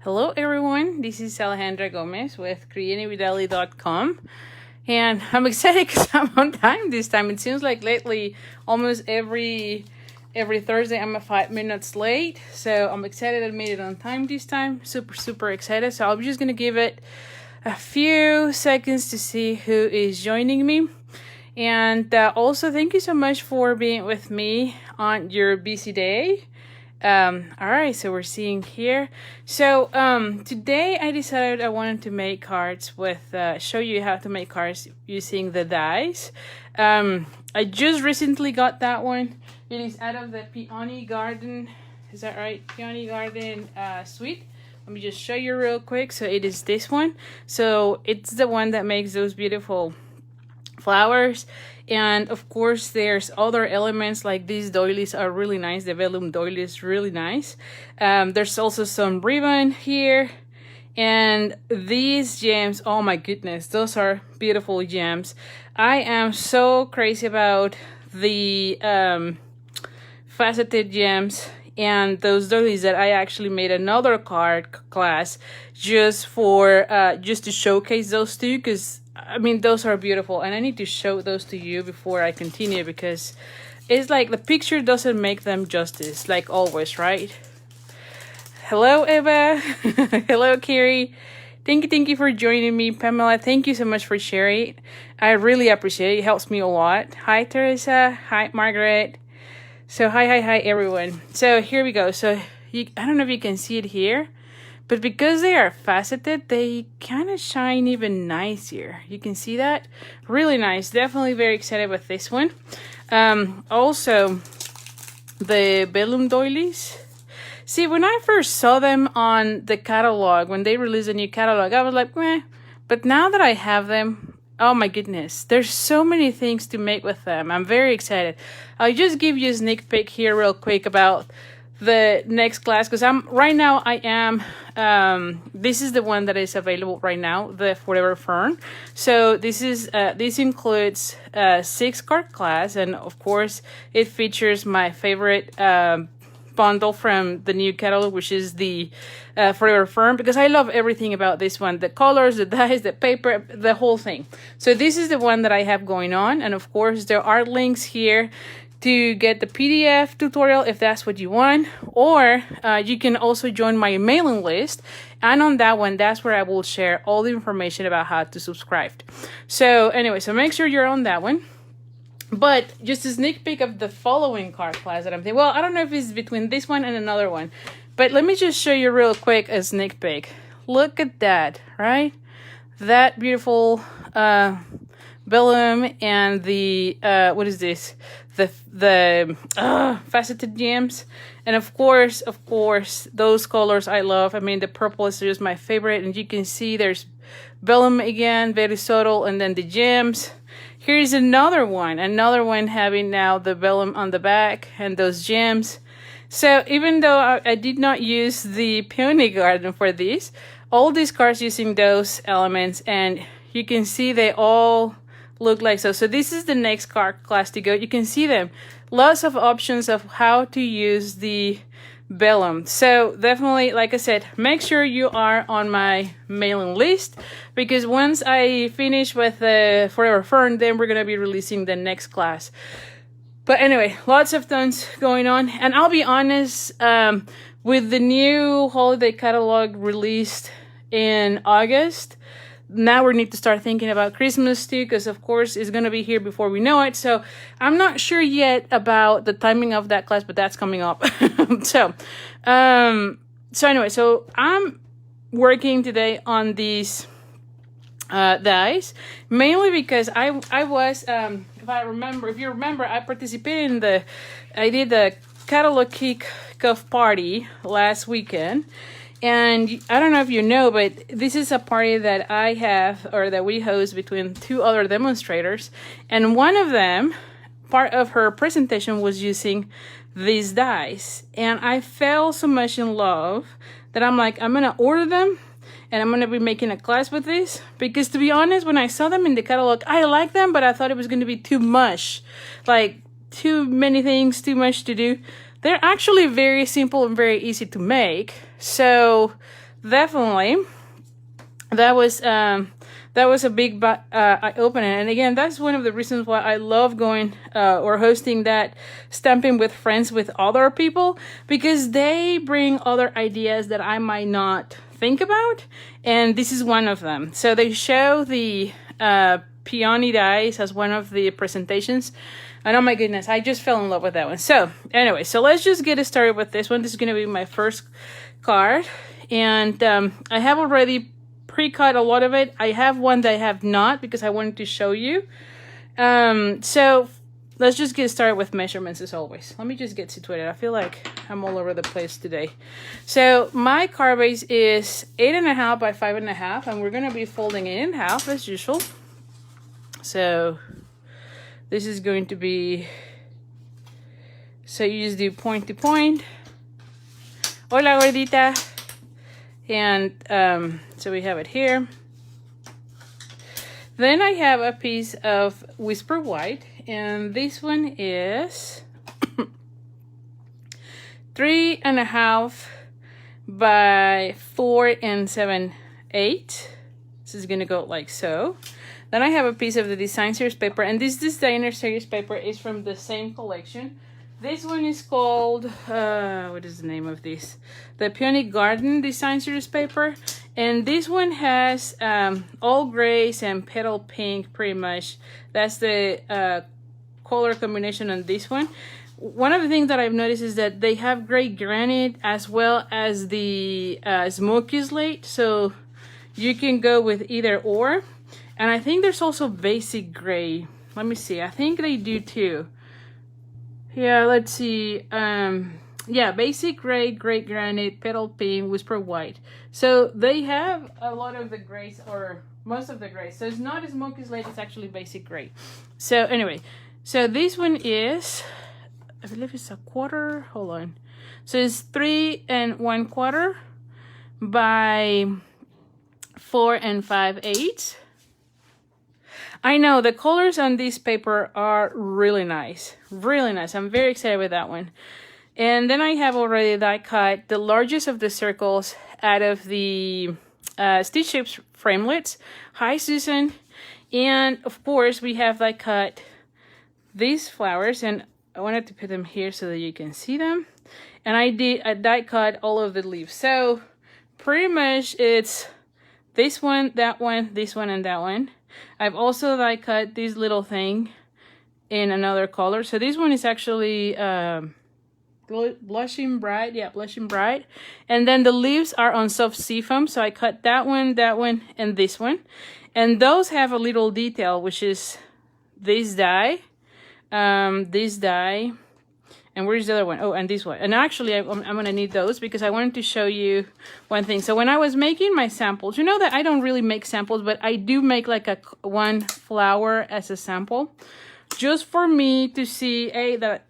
Hello everyone, this is Alejandra Gomez with creativideli.com, and I'm excited because I'm on time this time. It seems like lately almost every Thursday I'm 5 minutes late, so I'm excited I made it on time this time. Super excited. So I'm just gonna give it a few seconds to see who is joining me. And also thank you so much for being with me on your busy day. All right, so we're seeing here. So today I decided I wanted to make cards with show you how to make cards using the dies. I just recently got that one. It is out of the Peony Garden. Is that right? Peony Garden suite. Let me just show you real quick. So it is this one. So it's the one that makes those beautiful flowers, and of course there's other elements like these doilies are really nice. The vellum doily is really nice. There's also some ribbon here, and these gems, oh my goodness, those are beautiful gems. I am so crazy about the faceted gems and those doilies that I actually made another card class just for just to showcase those two, because I mean, those are beautiful, and I need to show those to you before I continue, because it's like the picture doesn't make them justice, like always, right? Hello, Eva. Hello, Carrie. Thank you for joining me. Pamela, thank you so much for sharing. I really appreciate it. It helps me a lot. Hi, Teresa. Hi, Margaret. So, hi, everyone. So, here we go. So, I don't know if you can see it here, but because they are faceted, they kind of shine even nicer. You can see that? Really nice. Definitely very excited with this one. Also, the vellum doilies. See, when I first saw them on the catalog, when they released a new catalog, I was like, meh. But now that I have them, oh my goodness, there's so many things to make with them. I'm very excited. I'll just give you a sneak peek here real quick about the next class, because this is the one that is available right now, the Forever Fern. So this includes a 6-card class, and of course it features my favorite bundle from the new catalog, which is the Forever Fern, because I love everything about this one, the colors, the dies, the paper, the whole thing. So this is the one that I have going on, and of course there are links here to get the PDF tutorial if that's what you want, or you can also join my mailing list, and on that one, that's where I will share all the information about how to subscribe. So anyway, so make sure you're on that one. But just a sneak peek of the following card class that I'm thinking, well, I don't know if it's between this one and another one, but let me just show you real quick a sneak peek. Look at that, right? That beautiful vellum and the what is this, the faceted gems, and of course those colors I love. I mean, the purple is just my favorite, and you can see there's vellum again, very subtle, and then the gems. Here's another one having now the vellum on the back and those gems. So even though I did not use the Peony Garden for this, all these cards using those elements, and you can see they all look like so. So this is the next card class to go. You can see them. Lots of options of how to use the vellum. So definitely, like I said, make sure you are on my mailing list, because once I finish with the Forever Fern, then we're going to be releasing the next class. But anyway, lots of things going on. And I'll be honest, with the new holiday catalog released in August, now we need to start thinking about Christmas too, because of course it's going to be here before we know it. So I'm not sure yet about the timing of that class, but that's coming up. So anyway, so I'm working today on these dies, mainly because I was, if you remember, I participated in I did the catalog kick-off party last weekend. And I don't know if you know, but this is a party that I have, or that we host between 2 other demonstrators. And one of them, part of her presentation was using these dies. And I fell so much in love that I'm like, I'm going to order them, and I'm going to be making a class with this. Because to be honest, when I saw them in the catalog, I liked them, but I thought it was going to be too much. Like, too many things, too much to do. They're actually very simple and very easy to make. So definitely that was a big eye opener. And again, that's one of the reasons why I love going or hosting that Stamping with Friends with other people, because they bring other ideas that I might not think about, and this is one of them. So they show the Peony dies as one of the presentations, and oh my goodness, I just fell in love with that one. So anyway, so let's just get started with this one. This is going to be my first card, and I have already pre-cut a lot of it. I have one that I have not because I wanted to show you. So let's just get started with measurements as always. Let me just get situated. I feel like I'm all over the place today. So my card base is 8.5 by 5.5, and we're going to be folding it in half as usual. So this is going to be, so you just do point to point. Hola gordita. And so we have it here. Then I have a piece of Whisper White, and this one is 3.5 by 4 7/8. This is gonna go like so. Then I have a piece of the Design Series paper, and this Designer Series paper is from the same collection. This one is called, what is the name of this? The Peony Garden Design Series paper. And this one has all grays and petal pink, pretty much. That's the color combination on this one. One of the things that I've noticed is that they have gray granite as well as the smoky slate. So you can go with either or. And I think there's also basic gray. Let me see. I think they do too. Yeah, let's see. Yeah, basic gray, gray granite, petal pink, Whisper White. So they have a lot of the grays, or most of the grays. So it's not a smoky slate, it's actually basic gray. So anyway, so this one is, I believe it's a quarter. Hold on. So it's 3 1/4 by 4 5/8. I know the colors on this paper are really nice. Really nice. I'm very excited with that one. And then I have already die cut the largest of the circles out of the Stitch Shapes framelits. Hi, Susan. And of course, we have die cut these flowers, and I wanted to put them here so that you can see them. And I die cut all of the leaves. So pretty much it's this one, that one, this one, and that one. I've also die cut this little thing in another color. So this one is actually Blushing Bright. Yeah, Blushing Bright. And then the leaves are on soft seafoam. So I cut that one, and this one. And those have a little detail, which is this die, and where's the other one? Oh, and this one. And actually, I'm going to need those because I wanted to show you one thing. So when I was making my samples, you know that I don't really make samples, but I do make like one flower as a sample. Just for me to see, that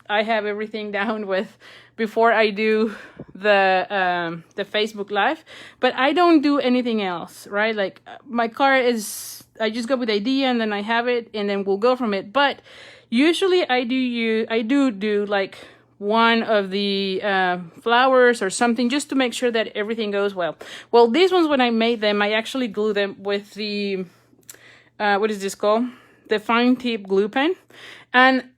I have everything down with before I do the Facebook Live. But I don't do anything else, right? Like my card is, I just go with the idea and then I have it and then we'll go from it. But usually I do like one of the flowers or something just to make sure that everything goes well. Well, these ones, when I made them, I actually glue them with the, what is this called? The fine tip glue pen. And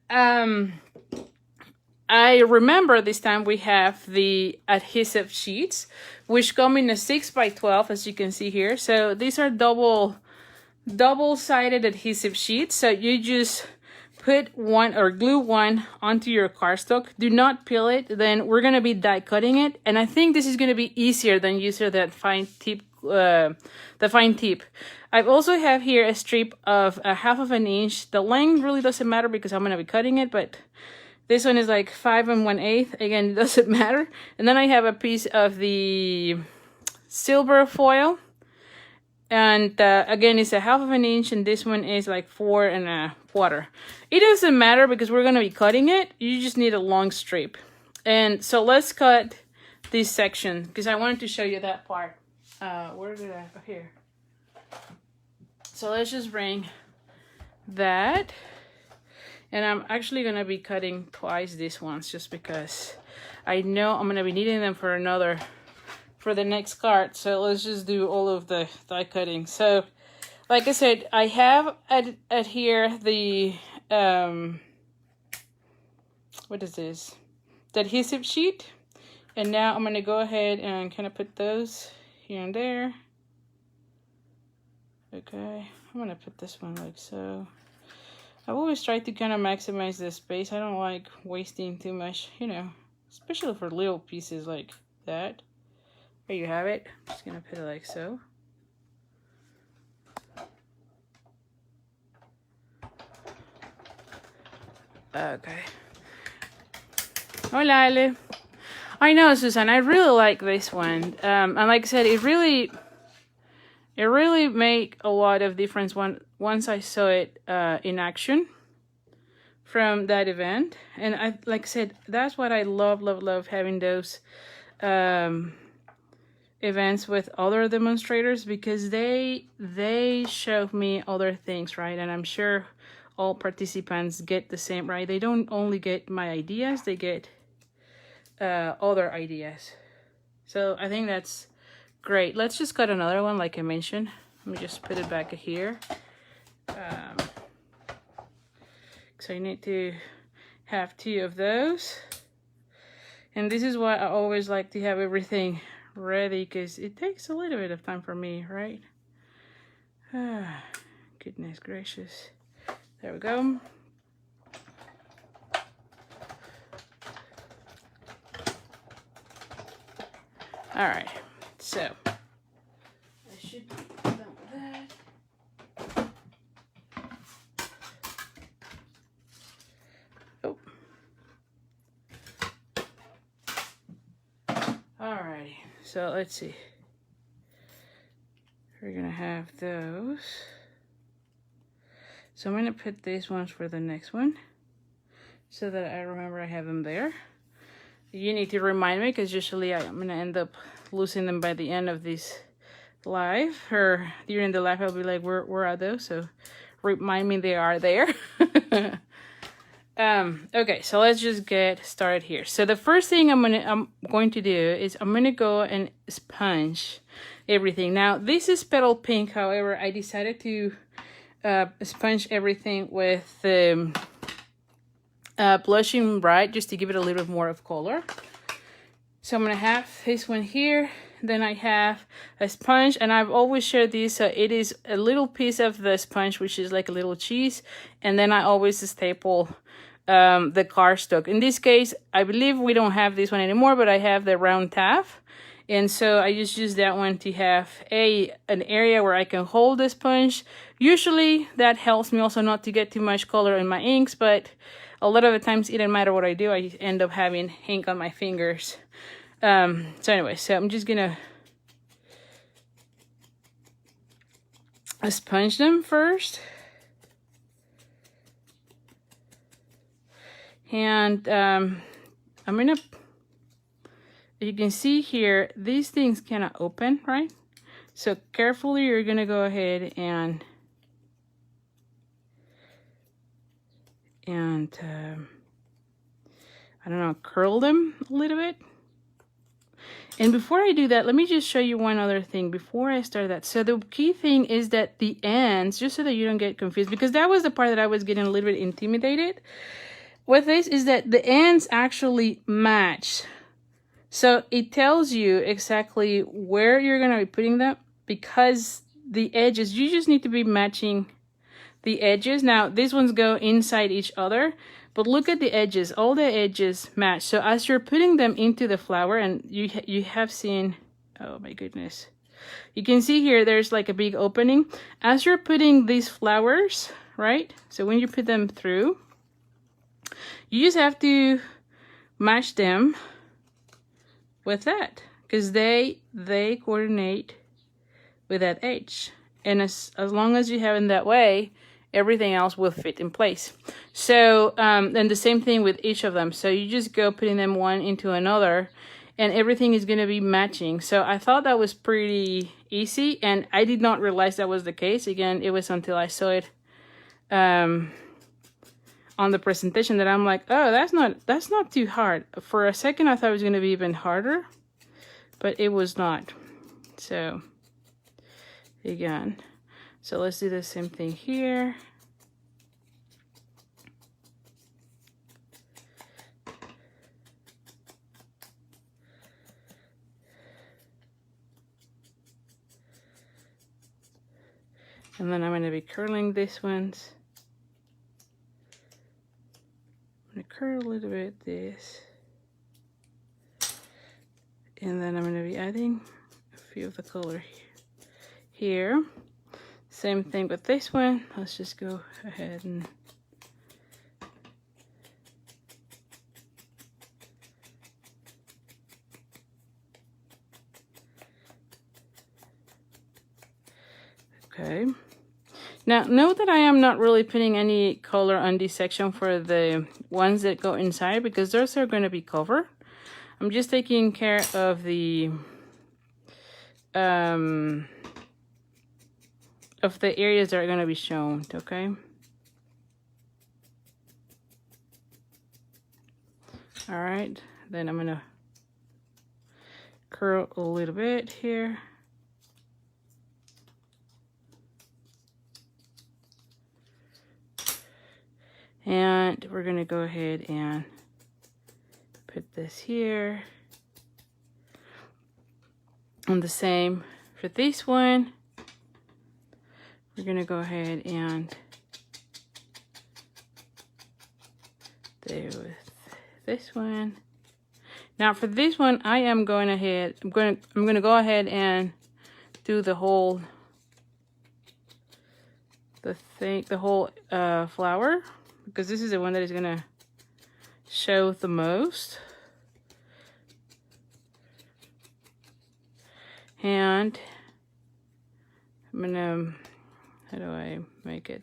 I remember this time we have the adhesive sheets, which come in a 6 by 12, as you can see here. So these are double-sided adhesive sheets. So you just put one or glue one onto your cardstock. Do not peel it. Then we're going to be die cutting it. And I think this is going to be easier than using that fine tip, the fine tip. I also have here a strip of 1/2 inch. The length really doesn't matter because I'm going to be cutting it, but this one is like 5 1/8. Again, it doesn't matter. And then I have a piece of the silver foil. And again, it's 1/2 inch, and this one is like 4 1/4. It doesn't matter because we're going to be cutting it. You just need a long strip. And so let's cut this section because I wanted to show you that part. Where did I? Oh, here. So let's just bring that. And I'm actually going to be cutting twice these ones just because I know I'm going to be needing them for for the next card. So let's just do all of the die cutting. So like I said, I have at here the what is this? The adhesive sheet. And now I'm going to go ahead and kind of put those here and there. Okay, I'm going to put this one like so. I've always tried to kind of maximize the space. I don't like wasting too much, you know, especially for little pieces like that. There you have it. I'm just going to put it like so. Okay. Hola, Ale. I know, Susan, I really like this one. And like I said, it really made a lot of difference once I saw it in action from that event. And I, like I said, that's what I love having those events with other demonstrators, because they show me other things, right? And I'm sure all participants get the same, right? They don't only get my ideas, they get other ideas. So I think that's great. Let's just cut another one like I mentioned. Let me just put it back here. So you need to have 2 of those. And this is why I always like to have everything ready, because it takes a little bit of time for me, right? Goodness gracious. There we go. All right, so I should be done with that. Oh. Alrighty, so let's see. We're gonna have those. So I'm gonna put these ones for the next one so that I remember I have them there. You need to remind me, because usually I'm gonna end up losing them by the end of this live, or during the live I'll be like, where are those? So remind me they are there. Okay, so let's just get started here. So the first thing I'm going to do is I'm gonna go and sponge everything. Now this is petal pink, however I decided to sponge everything with blushing bright, just to give it a little bit more of color. So I'm gonna have this one here, then I have a sponge, and I've always shared this, so it is a little piece of the sponge, which is like a little cheese, and then I always staple the cardstock. In this case, I believe we don't have this one anymore, but I have the round tab, and so I just use that one to have an area where I can hold the sponge. Usually that helps me also not to get too much color in my inks, but a lot of the times, it doesn't matter what I do, I end up having ink on my fingers. So anyway, so I'm just gonna sponge them first. And I'm gonna, you can see here, these things cannot open, right? So carefully, you're gonna go ahead and I don't know, curl them a little bit. And before I do that, let me just show you one other thing before I start that. So the key thing is that the ends, just so that you don't get confused, because that was the part that I was getting a little bit intimidated with this, is that the ends actually match. So it tells you exactly where you're going to be putting them, because the edges, you just need to be matching the edges. Now these ones go inside each other, but look at the edges, all the edges match. So as you're putting them into the flower, and you have seen, oh my goodness, you can see here there's like a big opening. As you're putting these flowers, right, so when you put them through, you just have to match them with that, because they coordinate with that edge. And as long as you have it that way, everything else will fit in place. So, and the same thing with each of them. So you just go putting them one into another, and everything is going to be matching. So I thought that was pretty easy, and I did not realize that was the case. Again, it was until I saw it on the presentation that I'm like, oh, that's not too hard. For a second, I thought it was going to be even harder. but it was not. So again, so let's do the same thing here. And then I'm going to be curling this ones. I'm going to curl a little bit this. And then I'm going to be adding a few of the color here. Same thing with this one. Let's just go ahead and okay. Now, note that I am not really putting any color on this section for the ones that go inside because those are going to be covered. I'm just taking care of the areas that are going to be shown, okay? All right, then I'm going to curl a little bit here. And we're going to go ahead and put this here. And the same for this one. We're going to go ahead and do with this one. Now for this one, I am going ahead, I'm going to go ahead and do the whole flower, because this is the one that is going to show the most. And I'm going to, how do I make it?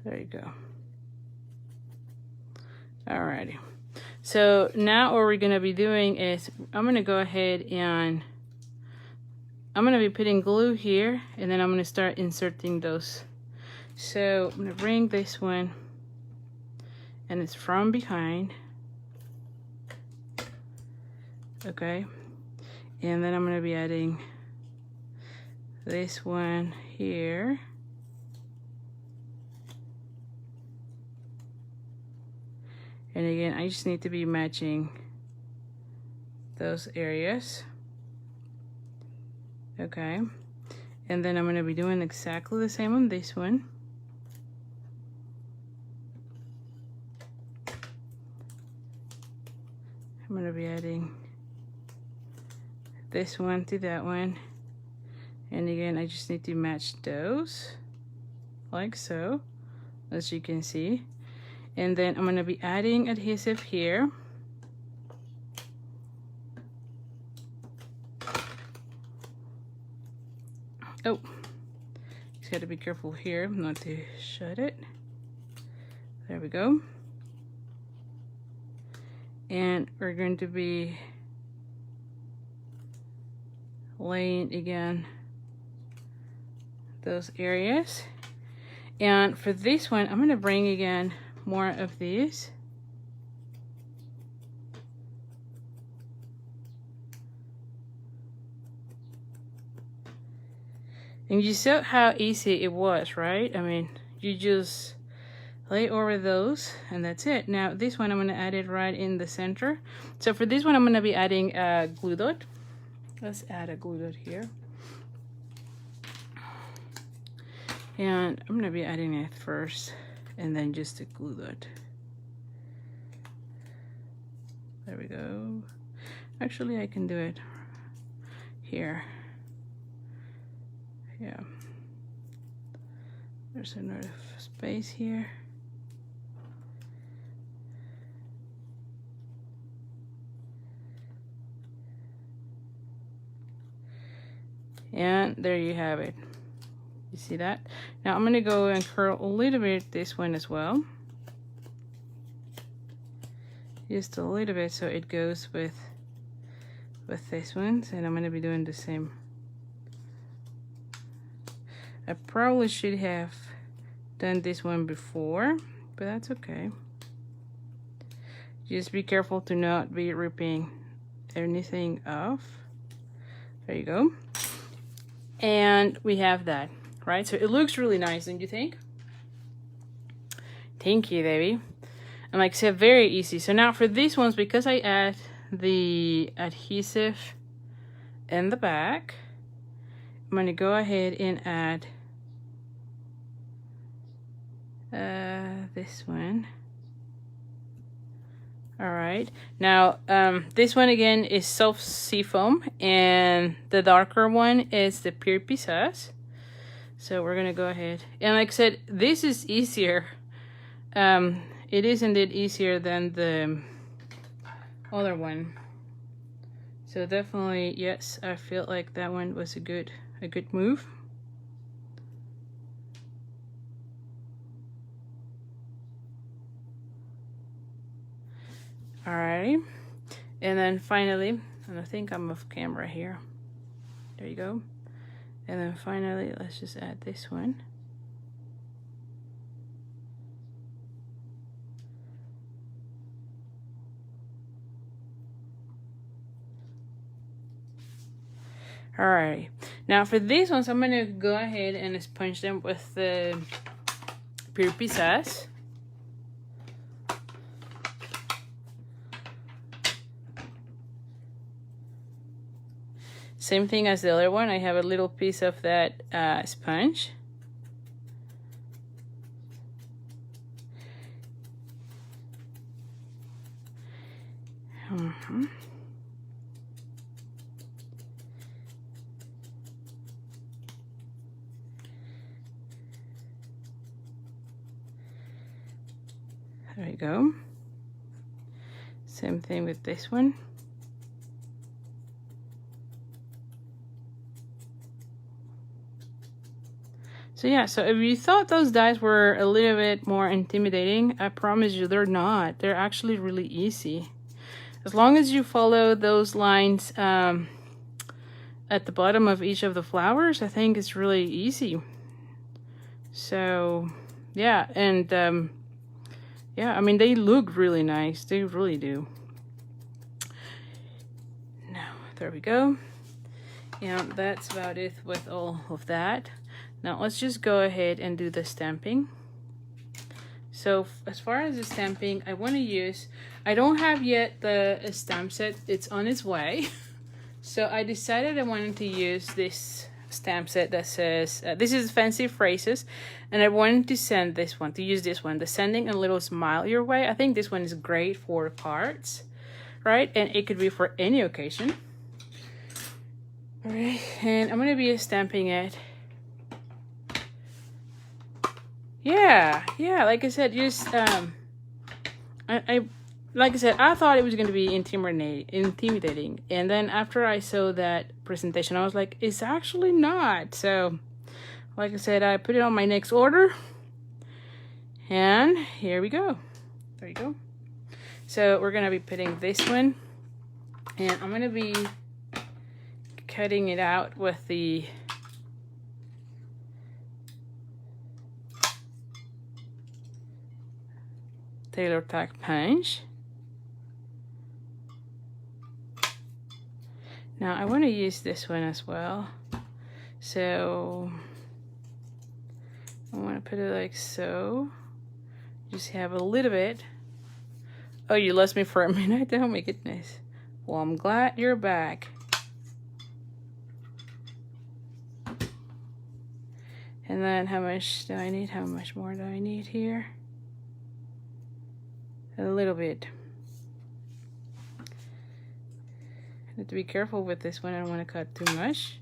There you go. Alrighty. So now what we're going to be doing is I'm going to go ahead and I'm going to be putting glue here, and then I'm going to start inserting those. So I'm going to bring this one, and it's from behind. Okay. And then I'm going to be adding this one here. And again, I just need to be matching those areas. Okay. And then I'm going to be doing exactly the same on this one. I'm going to be adding this one to that one. And again, I just need to match those like so, as you can see. And then I'm going to be adding adhesive here. Oh, just got to be careful here not to shut it. There we go. And we're going to be laying again those areas. And for this one, I'm going to bring again more of these. And you saw how easy it was, right? I mean, you just lay over those and that's it. Now this one I'm going to add it right in the center. So for this one I'm going to be adding a glue dot. Let's add a glue dot here. And I'm going to be adding it first and then just a glue dot. There we go. Actually I can do it here. Yeah. There's enough space here. And there you have it. You see that? Now I'm going to go and curl a little bit this one as well. Just a little bit so it goes with this one. And I'm going to be doing the same I probably should have done this one before, but that's okay. Just be careful to not be ripping anything off. There you go. And we have that, right? So it looks really nice, don't you think? Thank you, baby. And like I said, very easy. So now for these ones, because I add the adhesive in the back, I'm going to go ahead and add this one. All right, now this one again is soft seafoam, and the darker one is the pure pisas. So we're gonna go ahead, and like I said, this is easier. It is indeed easier than the other one. So definitely, yes, I feel like that one was a good move. Alrighty, and then finally, and I think I'm off camera here. There you go. And then finally, let's just add this one. Alrighty, now for these ones, I'm gonna go ahead and sponge them with the pure pisas. Same thing as the other one. I have a little piece of that sponge. There we go. Same thing with this one. So yeah, so if you thought those dies were a little bit more intimidating, I promise you they're not. They're actually really easy. As long as you follow those lines at the bottom of each of the flowers, I think it's really easy. So yeah, and yeah, I mean, they look really nice. They really do. Now, there we go. And that's about it with all of that. Now let's just go ahead and do the stamping. So as far as the stamping, I want to use, I don't have yet the stamp set, it's on its way. So I decided I wanted to use this stamp set that says, this is Fancy Phrases, and I wanted to send this one, to use this one, the Sending a Little Smile Your Way. I think this one is great for cards, right? And it could be for any occasion. All right, and I'm going to be stamping it. Yeah, like I said, just like I said, I thought it was going to be intimidating, and then after I saw that presentation, I was like, it's actually not. So, like I said, I put it on my next order, and here we go. There you go. So we're going to be putting this one, and I'm going to be cutting it out with the Tailor Tack punch. Now I want to use this one as well, so I want to put it like so. Just have a little bit. Oh, you lost me for a minute. Oh my goodness. Well, I'm glad you're back. And then how much do I need? How much more do I need here? A little bit. I have to be careful with this one. I don't want to cut too much.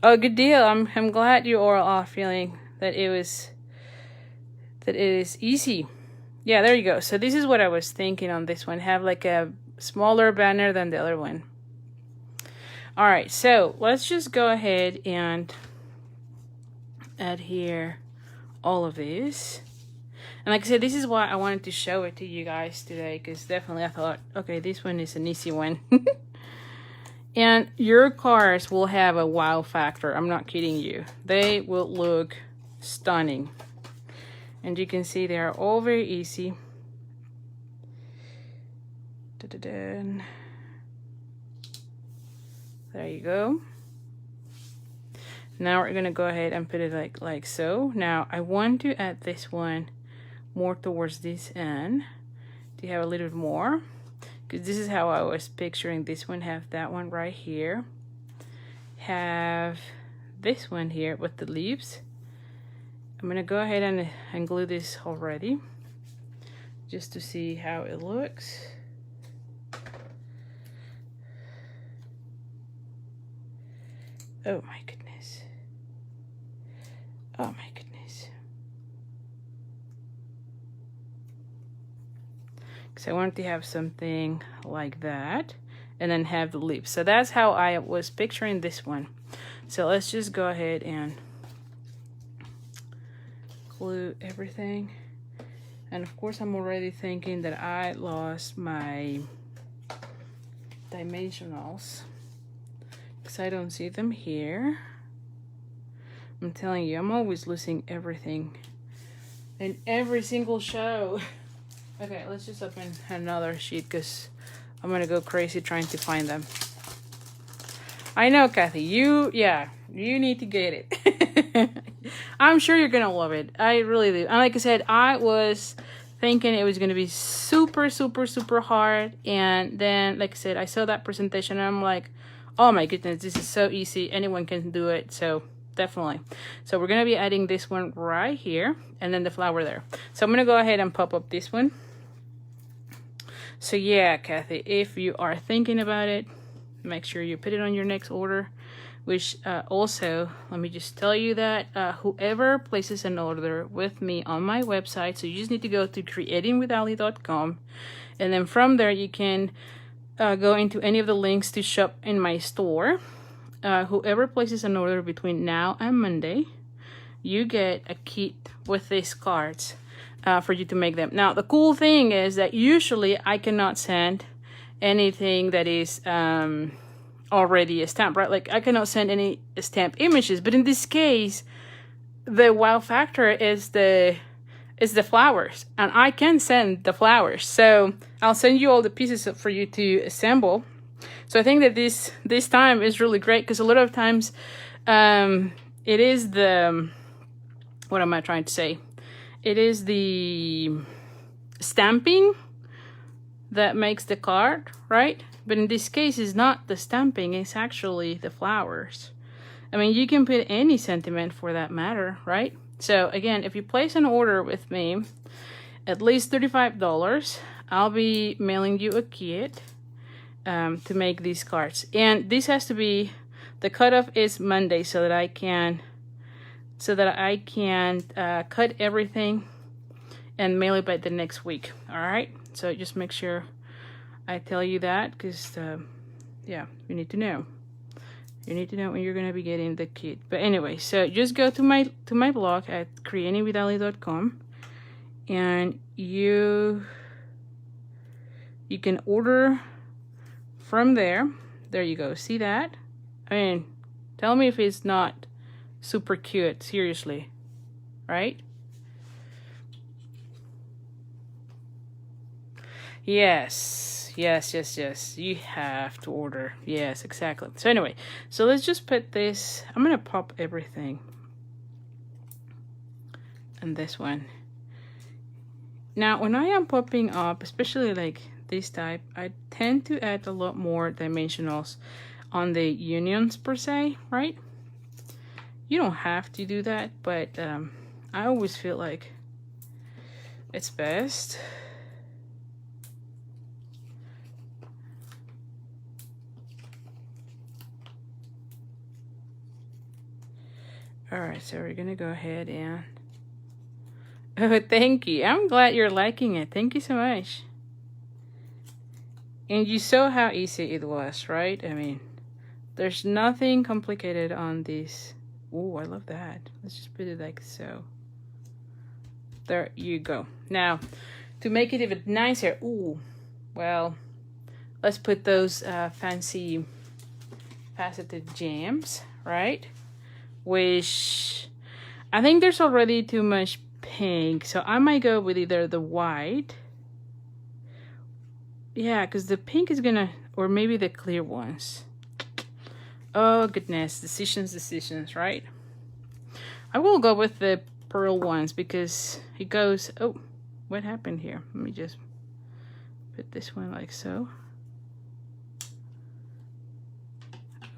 Oh, good deal. I'm glad you are all feeling that it is easy. Yeah, there you go. So this is what I was thinking on this one. Have like a smaller banner than the other one. All right, so let's just go ahead and add here all of this. And like I said, this is why I wanted to show it to you guys today, because definitely I thought, okay, this one is an easy one. And your cards will have a wow factor. I'm not kidding you. They will look stunning. And you can see they are all very easy. Da-da-da. There you go. Now we're gonna go ahead and put it like so. Now I want to add this one more towards this end to have a little bit more, because this is how I was picturing this one. Have that one right here, have this one here with the leaves. I'm gonna go ahead and glue this already just to see how it looks. Oh my goodness. Oh my goodness. Because I wanted to have something like that and then have the leaves. So that's how I was picturing this one. So let's just go ahead and glue everything. And of course I'm already thinking that I lost my dimensionals because I don't see them here. I'm telling you, I'm always losing everything in every single show. Okay, let's just open another sheet because I'm gonna go crazy trying to find them. I know, Kathy, you need to get it. I'm sure you're gonna love it. I really do. And like I said, I was thinking it was gonna be super, super, super hard. And then, like I said, I saw that presentation and I'm like, oh my goodness, this is so easy. Anyone can do it. So definitely. So we're gonna be adding this one right here and then the flower there. So I'm gonna go ahead and pop up this one. So yeah, Kathy, if you are thinking about it, make sure you put it on your next order. Which also, let me just tell you that whoever places an order with me on my website, so you just need to go to creatingwithali.com, and then from there you can go into any of the links to shop in my store. Whoever places an order between now and Monday, you get a kit with these cards for you to make them. Now, the cool thing is that usually I cannot send anything that is already a stamp, right? Like I cannot send any stamp images, but in this case, the wow factor is the flowers, and I can send the flowers. So I'll send you all the pieces for you to assemble. So I think that this time is really great because a lot of times it is the, what am I trying to say? It is the stamping that makes the card, right? But in this case, it's not the stamping, it's actually the flowers. I mean, you can put any sentiment for that matter, right? So again, if you place an order with me, at least $35, I'll be mailing you a kit to make these cards. And this has to be, the cutoff is Monday so that I can cut everything and mail it by the next week. All right, so just make sure I tell you that because yeah, you need to know. You need to know when you're gonna be getting the kit. But anyway, so just go to my blog at creatingwithali.com and you can order from there. There you go. See that? I mean, tell me if it's not super cute, seriously, right? Yes, you have to order. Yes, exactly. So anyway, so let's just put this, I'm gonna pop everything and this one. Now when I am popping up, especially like this type, I tend to add a lot more dimensionals on the unions per se, right? You don't have to do that, but I always feel like it's best. All right, so we're gonna go ahead and, oh, thank you. I'm glad you're liking it. Thank you so much. And you saw how easy it was, right? I mean, there's nothing complicated on this. Oh, I love that. Let's just put it like so. There you go. Now, to make it even nicer, ooh, well, let's put those fancy faceted gems, right? Which I think there's already too much pink, so I might go with either the white. Yeah, because the pink is gonna, or maybe the clear ones. Oh goodness, decisions, right? I will go with the pearl ones because it goes, oh, what happened here? Let me just put this one like so.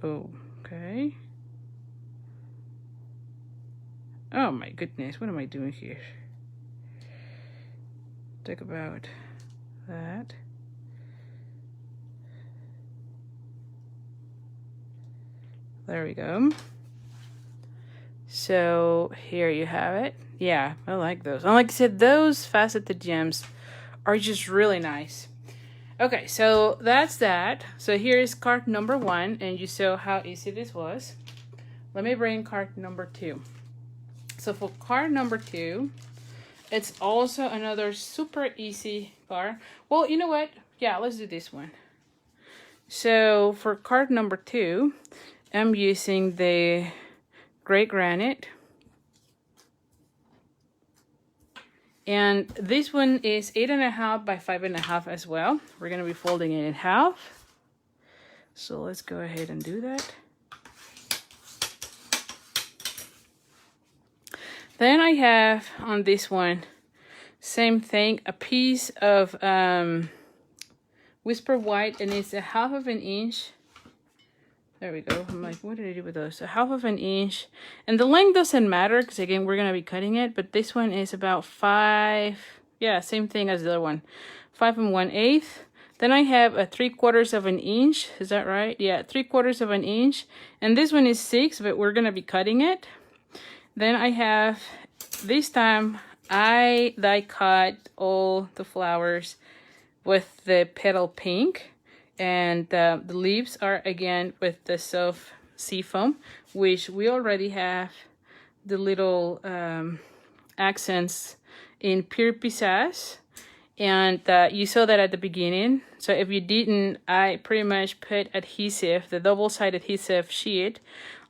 Okay. Oh my goodness, what am I doing here? Talk about that. There we go. So here you have it. Yeah, I like those. And like I said, those faceted gems are just really nice. Okay, so that's that. So here is card number 1, and you saw how easy this was. Let me bring card number 2. So for card number 2, it's also another super easy card. Well, you know what? Yeah, let's do this one. So for card number 2, I'm using the gray granite. And this one is 8.5 by 5.5 as well. We're gonna be folding it in half. So let's go ahead and do that. Then I have on this one, same thing, a piece of Whisper White, and it's 1/2 inch. There we go. I'm like, what did I do with those? 1/2 inch. And the length doesn't matter because, again, we're going to be cutting it. But this one is about 5. Yeah, same thing as the other one. 5 1/8. Then I have a 3/4 inch. Is that right? Yeah, 3/4 inch. And this one is 6, but we're going to be cutting it. Then I have, this time, I die cut all the flowers with the petal pink. And the leaves are again with the soft sea foam, which we already have the little accents in pure pisas. And you saw that at the beginning. So if you didn't, I pretty much put adhesive, the double-sided adhesive sheet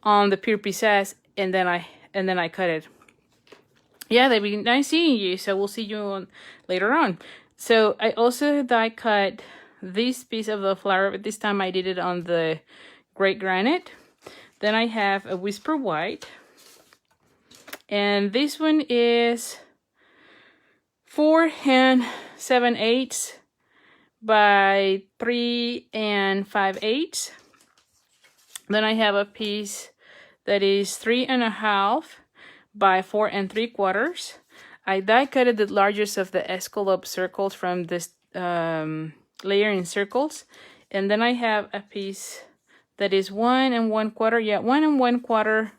on the pure pisas, and then I cut it. Yeah, they've been nice seeing you. So we'll see you later on. So I also die cut this piece of the flower, but this time I did it on the gray granite. Then I have a Whisper White, and this one is 4 7/8 by 3 5/8. Then I have a piece that is 3.5 by 4 3/4. I die cutted the largest of the escalope circles from this layer in circles, and then I have a piece that is 1 1/4. Yeah, 1 1/4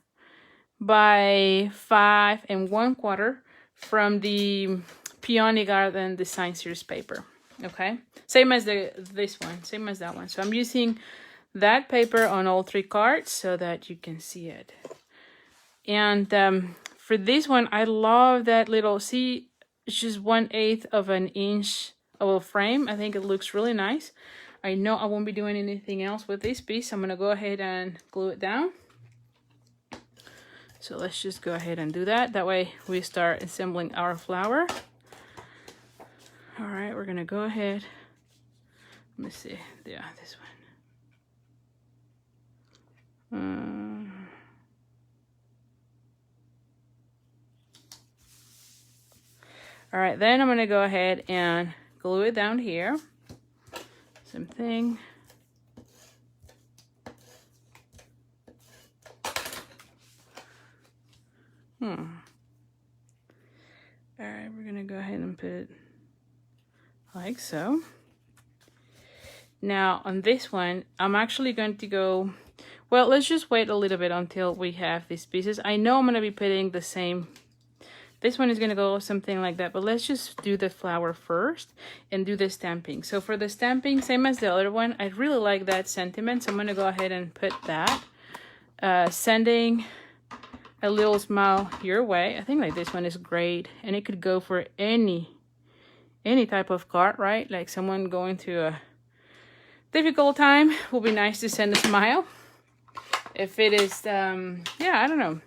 by 5 1/4 from the Peony Garden Design Series paper. Okay, same as this one, same as that one. So I'm using that paper on all 3 cards so that you can see it. And for this one, I love that little, see, it's just 1/8 inch of a frame. I think it looks really nice. I know I won't be doing anything else with this piece. I'm gonna go ahead and glue it down. So let's just go ahead and do that. That way we start assembling our flower. All right, we're gonna go ahead. Let me see. Yeah, this one. All right, then I'm gonna go ahead and glue it down here. Same thing. All right, we're gonna go ahead and put it like so. Now on this one, I'm actually going to go, well, let's just wait a little bit until we have these pieces. I know I'm gonna be putting the same, this one is gonna go something like that, but let's just do the flower first and do the stamping. So for the stamping, same as the other one, I really like that sentiment, so I'm gonna go ahead and put that. Sending a little smile your way. I think like this one is great, and it could go for any type of card, right? Like someone going through a difficult time will be nice to send a smile. If it is, yeah, I don't know.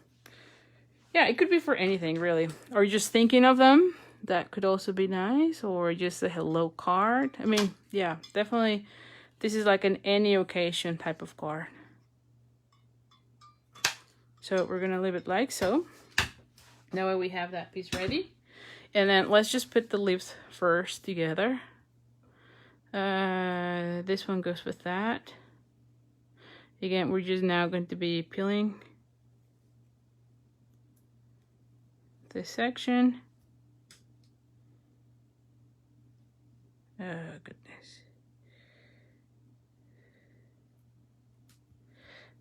Yeah, it could be for anything, really. Or just thinking of them. That could also be nice. Or just a hello card. I mean, yeah, definitely. This is like an any occasion type of card. So we're going to leave it like so. Now we have that piece ready. And then let's just put the leaves first together. This one goes with that. Again, we're just now going to be peeling this section. Oh, goodness.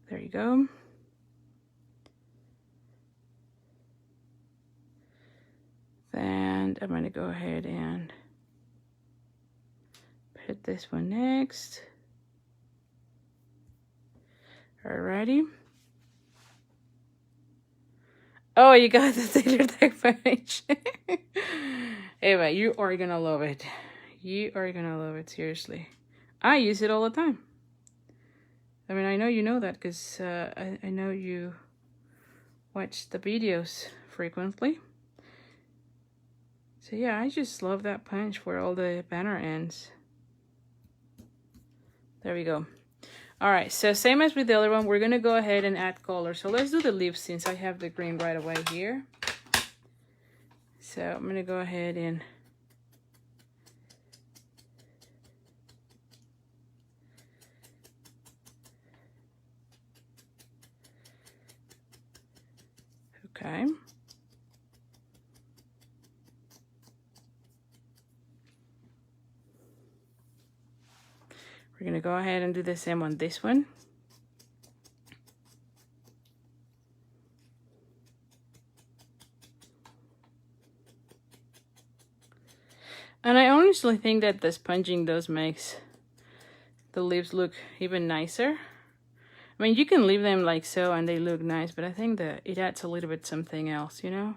There you go. And I'm going to go ahead and put this one next. Alrighty. Oh, you got the Taylor deck page. Anyway, you are going to love it. You are going to love it, seriously. I use it all the time. I mean, I know you know that because I know you watch the videos frequently. So yeah, I just love that punch where all the banner ends. There we go. All right, so same as with the other one, we're gonna go ahead and add color. So let's do the leaves since I have the green right away here. So I'm gonna go ahead and okay. We're gonna go ahead and do the same on this one. And I honestly think that the sponging does makes the leaves look even nicer. I mean, you can leave them like so and they look nice, but I think that it adds a little bit something else, you know?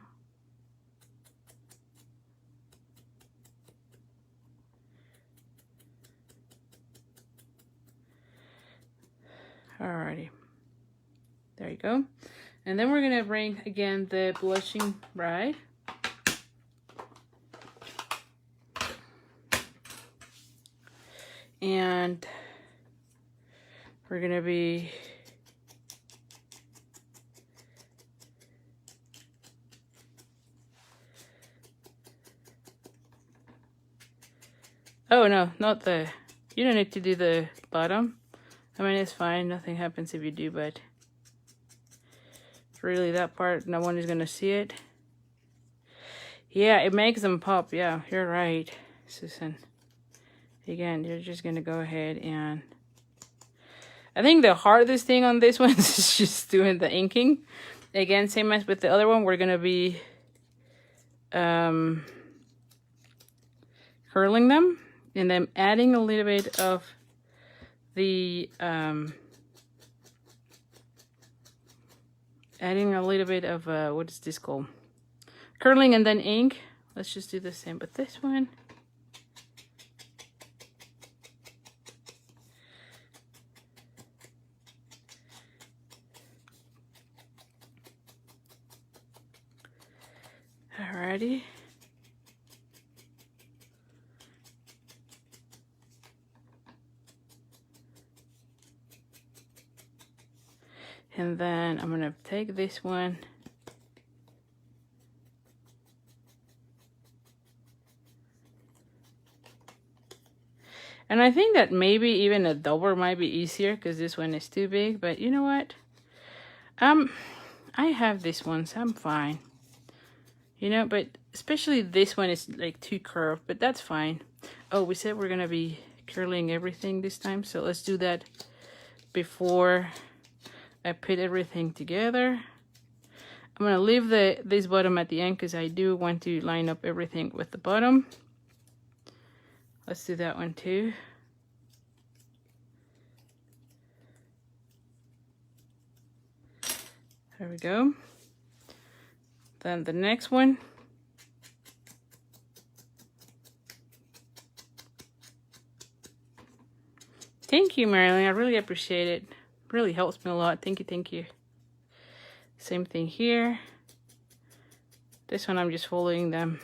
Alrighty. There you go. And then we're gonna bring again the blushing bride. And we're gonna be oh no, not the, you don't need to do the bottom. I mean, it's fine, nothing happens if you do, but really that part, no one is gonna see it. Yeah, it makes them pop. Yeah, you're right, Susan. Again, you're just gonna go ahead and I think the hardest thing on this one is just doing the inking. Again, same as with the other one, we're gonna be curling them and then adding a little bit of the what is this called? Curling and then ink. Let's just do the same with this one. Alrighty. And then I'm gonna take this one and I think that maybe even a double might be easier because this one is too big, but you know what? I have this one, so I'm fine. You know, but especially this one is like too curved, but that's fine. Oh, we said we're gonna be curling everything this time, so let's do that before I put everything together. I'm gonna leave this bottom at the end because I do want to line up everything with the bottom. Let's do that one too. There we go. Then the next one. Thank you, Marilyn. I really appreciate it. Really helps me a lot. Thank you, thank you. Same thing here. This one I'm just folding them.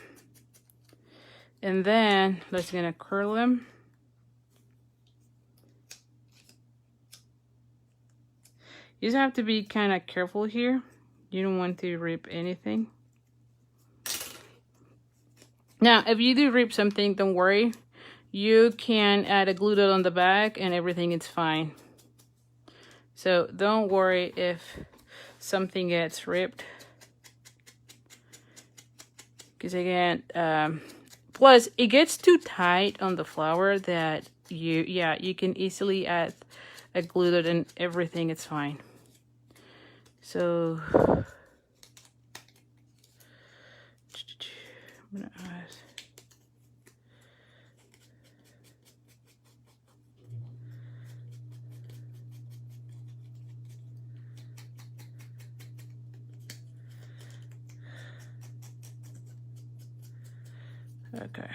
And then let's gonna curl them. You just have to be kind of careful here. You don't want to rip anything. Now, if you do rip something, don't worry. You can add a glue dot on the back and everything is fine. So don't worry if something gets ripped. Because again, plus it gets too tight on the flower that you can easily add a glue dot and everything is fine. So I'm gonna add. Okay,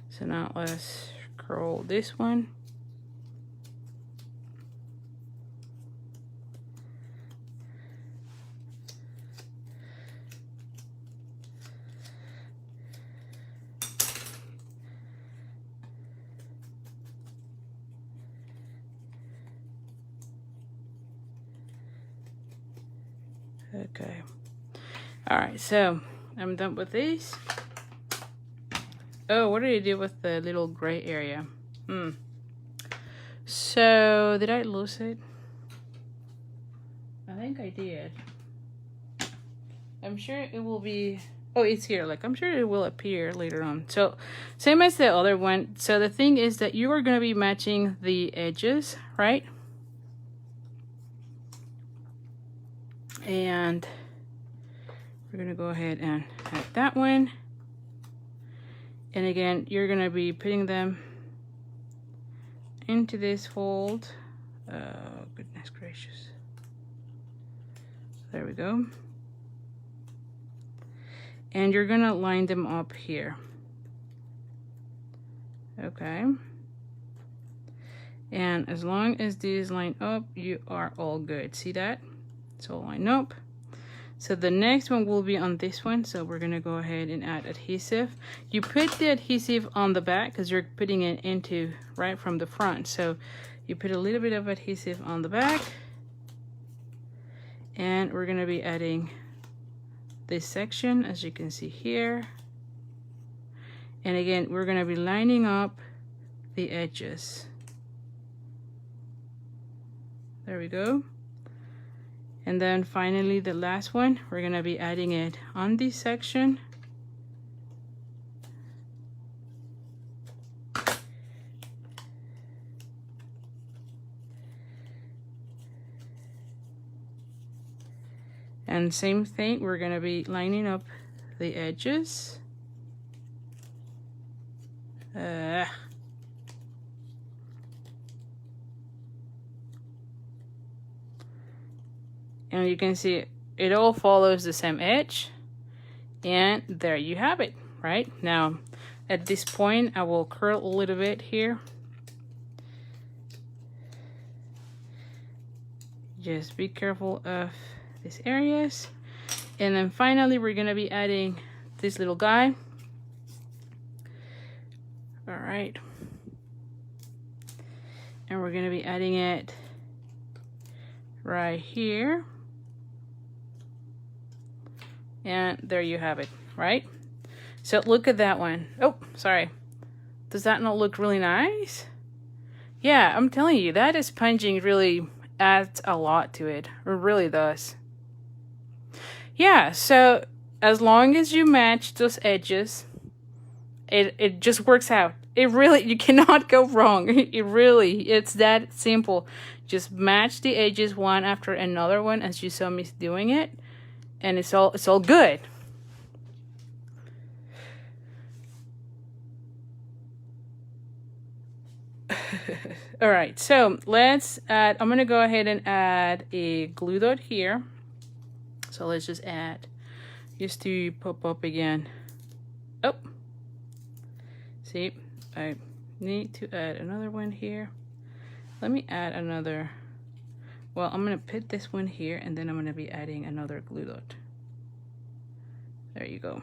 so now let's curl this one. Okay, all right, so I'm done with these. Oh, what did I do with the little gray area? So, did I lose it? I think I did. I'm sure it will be... Oh, it's here. Like, I'm sure it will appear later on. So, same as the other one. So, the thing is that you are going to be matching the edges, right? And we're going to go ahead and add that one. And again, you're gonna be putting them into this fold. Oh, goodness gracious. There we go. And you're gonna line them up here. Okay. And as long as these line up, you are all good. See that? It's all lined up. So the next one will be on this one. So we're gonna go ahead and add adhesive. You put the adhesive on the back because you're putting it into right from the front. So you put a little bit of adhesive on the back. And we're gonna be adding this section, as you can see here. And again, we're gonna be lining up the edges. There we go. And then finally the last one, we're gonna be adding it on this section. And same thing, we're gonna be lining up the edges. And you can see it all follows the same edge. And there you have it, right? Now, at this point, I will curl a little bit here. Just be careful of these areas. And then finally, we're gonna be adding this little guy. All right. And we're gonna be adding it right here. And there you have it, right? So look at that one. Oh, sorry. Does that not look really nice? Yeah, I'm telling you, that sponging really adds a lot to it. It really does. Yeah, so as long as you match those edges, it just works out. It really, you cannot go wrong. It's that simple. Just match the edges one after another one as you saw me doing it. And it's all good. All right, so let's add, I'm gonna go ahead and add a glue dot here. So let's just add, just to pop up again. Oh, see, I need to add another one here. Let me add another Well, I'm gonna put this one here, and then I'm gonna be adding another glue dot. There you go.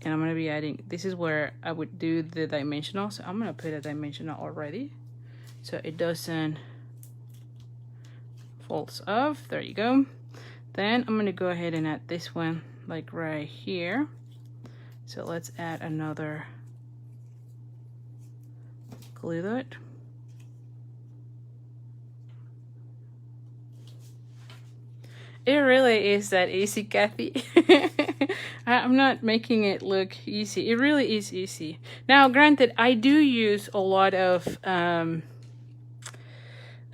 And I'm gonna be adding, this is where I would do the dimensional, so I'm gonna put a dimensional already so it doesn't falls off. There you go. Then I'm gonna go ahead and add this one like right here. So let's add another glue dot. It really is that easy, Kathy. I'm not making it look easy. It really is easy. Now, granted, I do use a lot of, what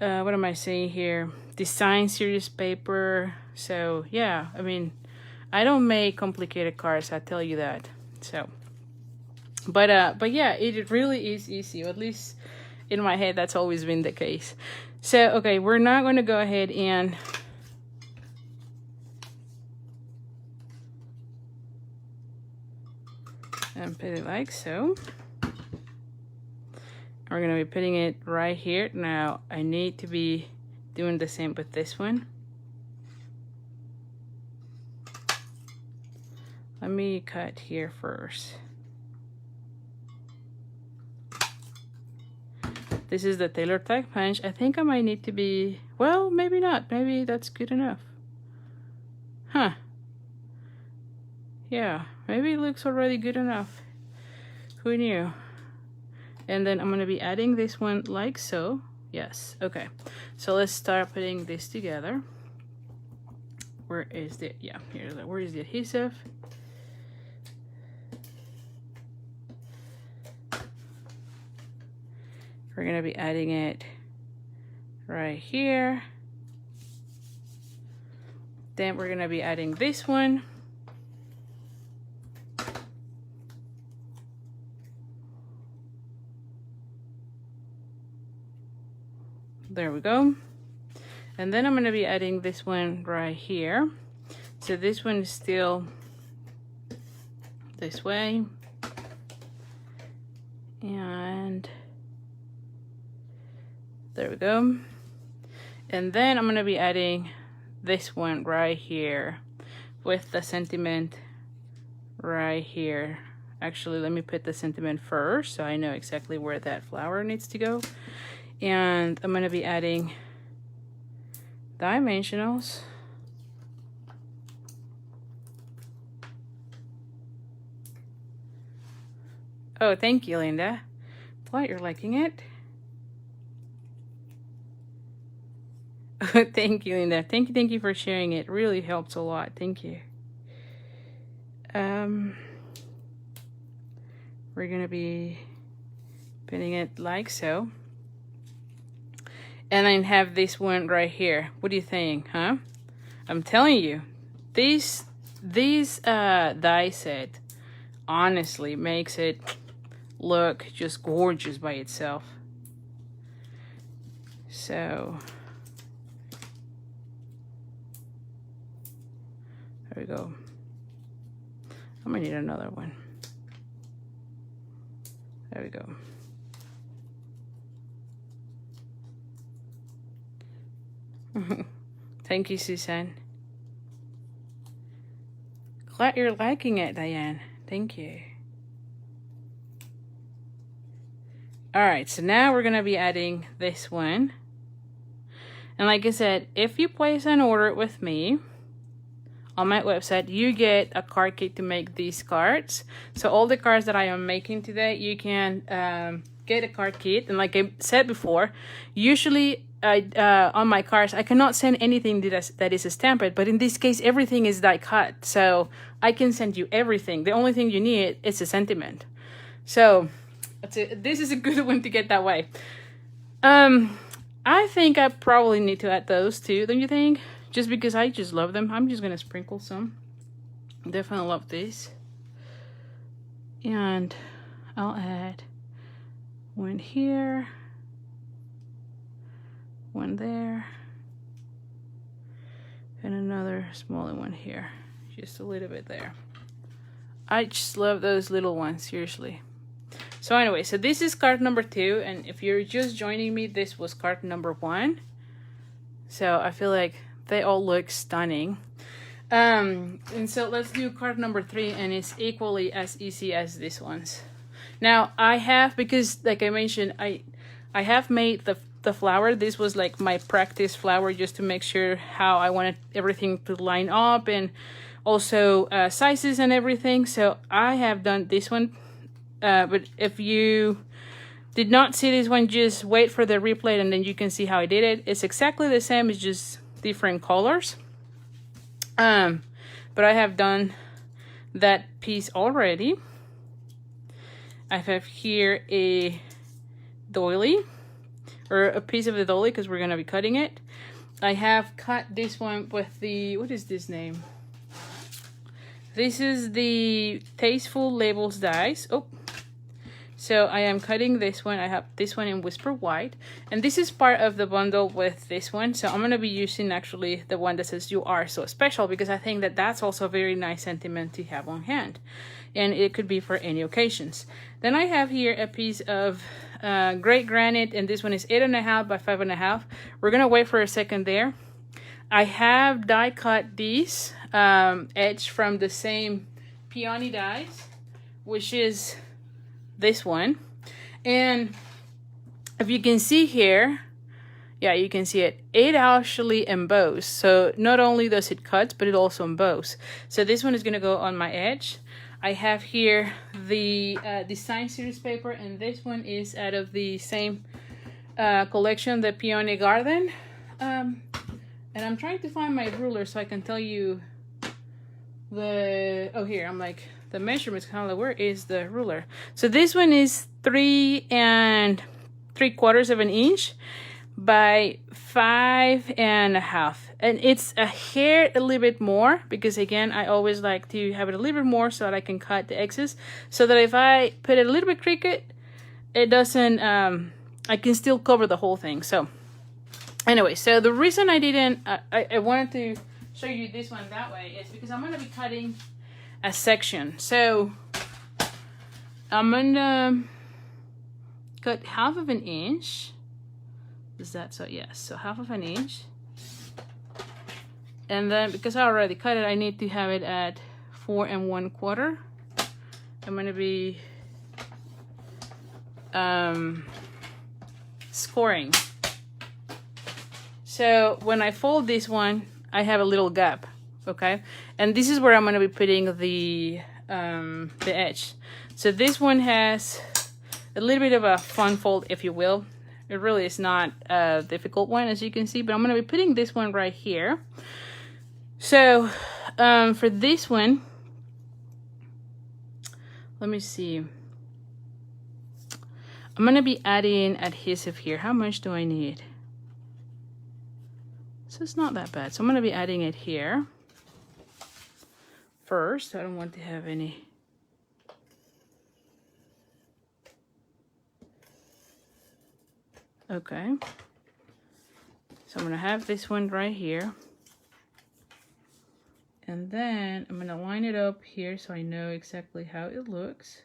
am I saying here? Design series paper. So, yeah, I mean, I don't make complicated cards, I tell you that. So, but yeah, it really is easy. At least in my head, that's always been the case. So, okay, we're not going to go ahead and put it like so. We're gonna be putting it right here. Now I need to be doing the same with this one. Let me cut here first. This is the tailor tag punch. I think I might need to be, well, maybe not. Maybe that's good enough. Huh. Yeah, maybe it looks already good enough. Who knew? And then I'm going to be adding this one like so. Yes, okay. So let's start putting this together. Where is the, yeah, here's the, where is the adhesive? We're going to be adding it right here. Then we're going to be adding this one. There we go. And then I'm going to be adding this one right here. So this one is still this way. And there we go. And then I'm going to be adding this one right here with the sentiment right here. Actually, let me put the sentiment first so I know exactly where that flower needs to go. And I'm going to be adding dimensionals. Oh, thank you, Linda. Glad you're liking it. Thank you, Linda. Thank you for sharing it. Really helps a lot. Thank you. We're going to be putting it like so. And then have this one right here. What do you think, huh? I'm telling you, these die set honestly makes it look just gorgeous by itself. So there we go. I'm gonna need another one. There we go. Thank you, Susan. Glad you're liking it, Diane. Thank you. Alright, so now we're going to be adding this one. And like I said, if you place an order with me on my website, you get a card kit to make these cards. So all the cards that I am making today, you can get a card kit. And like I said before, usually on my cards, I cannot send anything that is stamped, but in this case, everything is die cut. So I can send you everything. The only thing you need is a sentiment. So this is a good one to get that way. I think I probably need to add those too, don't you think? Just because I just love them. I'm just going to sprinkle some. Definitely love this. And I'll add one here. One there. And another smaller one here. Just a little bit there. I just love those little ones, seriously. So anyway, so this is card number 2. And if you're just joining me, this was card number 1. So I feel like they all look stunning. And so let's do card number 3, and it's equally as easy as this one's. Now I have, because like I mentioned, I have made the flower. This was like my practice flower, just to make sure how I wanted everything to line up, and also sizes and everything. So I have done this one, but if you did not see this one, just wait for the replay and then you can see how I did it. It's exactly the same, it's just different colors. But I have done that piece already. I have here a doily, or a piece of the doily, because we're going to be cutting it. I have cut this one with the, what is this name? This is the Tasteful Labels dies. Oh, so I am cutting this one. I have this one in Whisper White, and this is part of the bundle with this one. So I'm going to be using actually the one that says "You Are So Special," because I think that that's also a very nice sentiment to have on hand, and it could be for any occasions. Then I have here a piece of Great Granite, and this one is 8.5 by 5.5. We're going to wait for a second there. I have die cut these edge from the same Peony dies, which is this one. And if you can see here, yeah, you can see it actually embossed. So not only does it cut, but it also embossed. So this one is going to go on my edge. I have here the design series paper, and this one is out of the same collection, the Peony Garden. And I'm trying to find my ruler so I can tell you the, oh, here, I'm like, the measurements, kind of, where is the ruler? So this one is 3 3/4 inches by 5.5, and it's a hair a little bit more, because again, I always like to have it a little bit more so that I can cut the excess, so that if I put it a little bit crooked, it doesn't, I can still cover the whole thing. So anyway, so the reason I didn't, I wanted to show you this one that way is because I'm going to be cutting a section. So I'm going to cut 1/2 inch. Is that so? Yes, so 1/2 inch. And then because I already cut it, I need to have it at 4 1/4. I'm going to be scoring. So when I fold this one, I have a little gap, okay? And this is where I'm going to be putting the edge. So this one has a little bit of a fun fold, if you will. It really is not a difficult one, as you can see, but I'm going to be putting this one right here. So for this one, let me see. I'm going to be adding adhesive here. How much do I need? So it's not that bad. So I'm going to be adding it here first. I don't want to have any. Okay. So I'm going to have this one right here. And then I'm going to line it up here so I know exactly how it looks.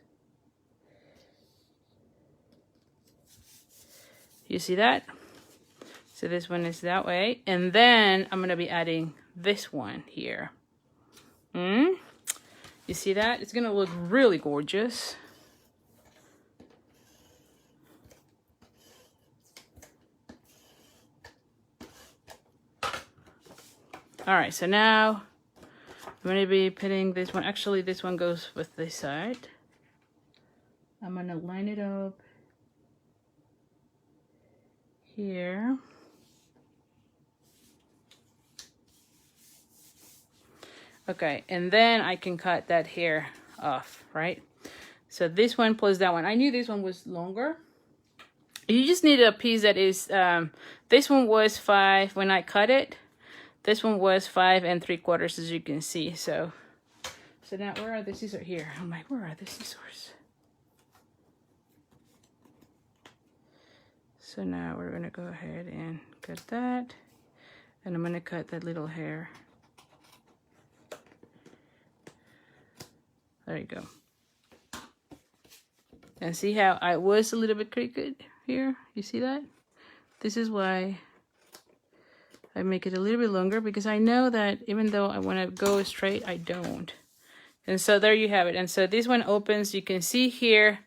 You see that? So this one is that way. And then I'm going to be adding this one here. You see that? It's going to look really gorgeous. All right, so now I'm going to be putting this one. Actually, this one goes with this side. I'm going to line it up here. Okay, and then I can cut that hair off, right? So this one plus that one. I knew this one was longer. You just need a piece that is, this one was 5 when I cut it. This one was 5 3/4, as you can see. So now where are the scissors? Here. I'm like, where are the scissors? So now we're gonna go ahead and cut that. And I'm gonna cut that little hair. There you go. And see how I was a little bit crooked here? You see that? This is why I make it a little bit longer because I know that even though I want to go straight, I don't. And so there you have it. And so this one opens, you can see here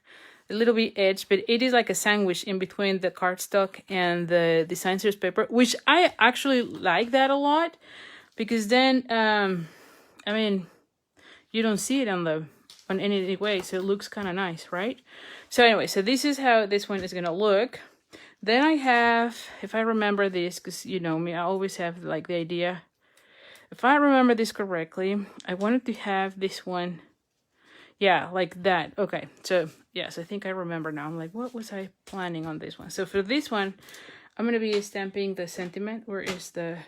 a little bit edge, but it is like a sandwich in between the cardstock and the design series paper, which I actually like that a lot because then, I mean, you don't see it on any way, so it looks kind of nice, right? So anyway, so this is how this one is gonna look. Then I have, if I remember this, because you know me, I always have like the idea. If I remember this correctly, I wanted to have this one, yeah, like that. Okay, so yes, I think I remember now. I'm like, what was I planning on this one? So for this one, I'm gonna be stamping the sentiment. Where is the,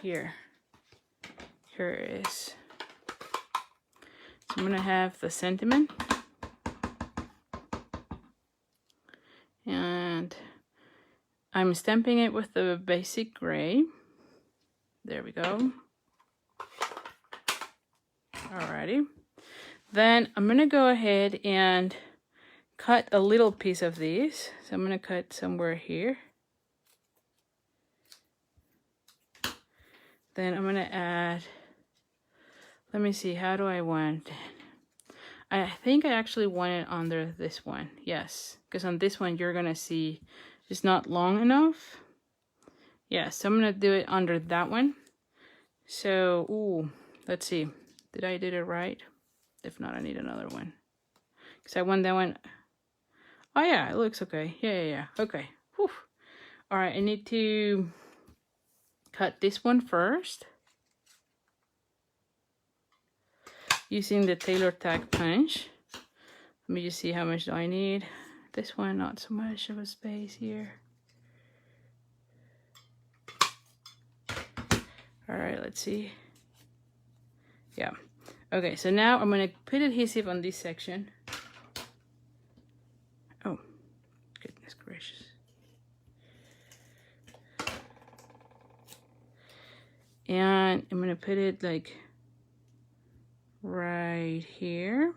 here it is. So I'm gonna have the sentiment. And I'm stamping it with the basic gray. There we go. Alrighty. Then I'm gonna go ahead and cut a little piece of these. So I'm gonna cut somewhere here. Then I'm gonna add, let me see, how do I want it? I think I actually want it under this one. Yes, because on this one you're gonna see it's not long enough. Yeah, so I'm gonna do it under that one. So, ooh, let's see. Did I do it right? If not, I need another one. Because I want that one. Oh yeah, it looks okay. Yeah. Okay. Whew. All right, I need to cut this one first. Using the Tailor Tag punch. Let me just see how much do I need. This one, not so much of a space here. All right, let's see. Yeah. Okay, so now I'm gonna put adhesive on this section. Oh, goodness gracious. And I'm gonna put it like right here.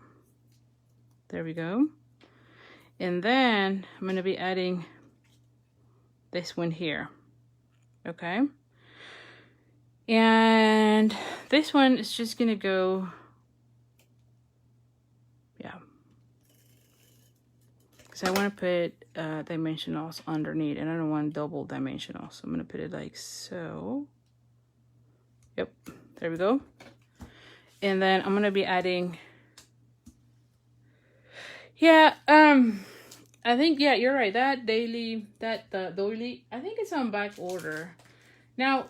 There we go. And then I'm gonna be adding this one here. Okay. And this one is just gonna go, yeah. Because I want to put dimensionals underneath and I don't want double dimensionals. So I'm gonna put it like so. Yep, there we go. And then I'm gonna be adding, yeah, I think, yeah, you're right. That doily, I think it's on back order. Now,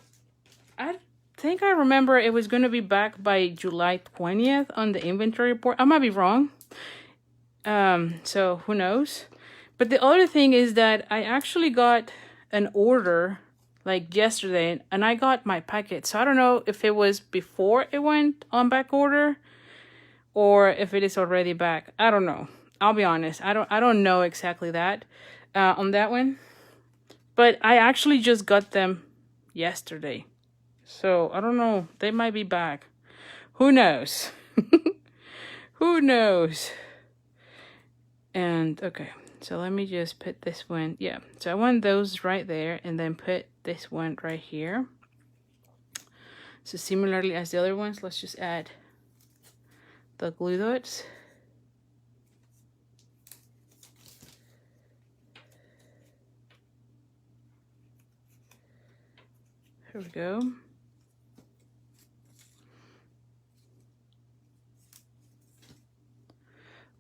I think I remember it was gonna be back by July 20th on the inventory report. I might be wrong. So who knows? But the other thing is that I actually got an order like yesterday and I got my packet. So I don't know if it was before it went on back order or if it is already back. I don't know. I'll be honest. I don't know exactly that on that one. But I actually just got them yesterday. So I don't know. They might be back. Who knows? Who knows? And okay. So let me just put this one. Yeah. So I want those right there and then put this one right here. So similarly as the other ones, let's just add the glue dots. Here we go.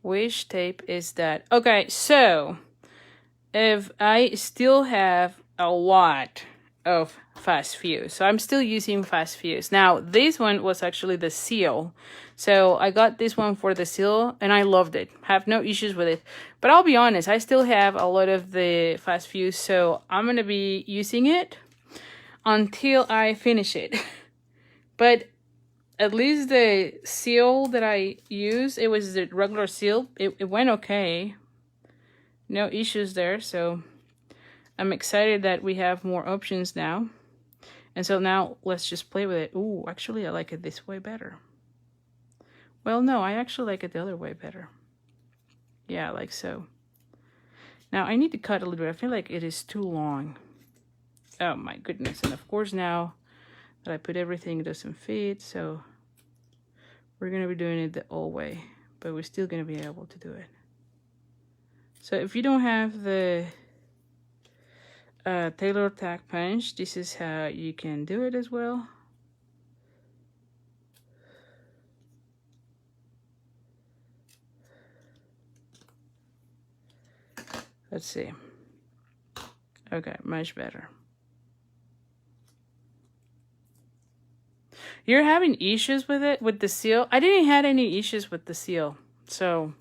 Which tape is that? Okay, so if I still have a lot of fast fuse, so I'm still using fast fuse. Now, this one was actually the seal. So I got this one for the seal and I loved it. Have no issues with it. But I'll be honest, I still have a lot of the fast fuse, so I'm gonna be using it until I finish it. But at least the seal that I used, it was the regular seal. It went okay. No issues there. So I'm excited that we have more options now. And so now let's just play with it. Ooh, actually I like it this way better. Well, no, I actually like it the other way better. Yeah, like so. Now I need to cut a little bit. I feel like it is too long. Oh my goodness. And of course now that I put everything, it doesn't fit. So we're going to be doing it the old way, but we're still going to be able to do it. So if you don't have the tailor tack punch, this is how you can do it as well. Let's see. Okay, much better. You're having issues with it, with the seal? I didn't have any issues with the seal, so,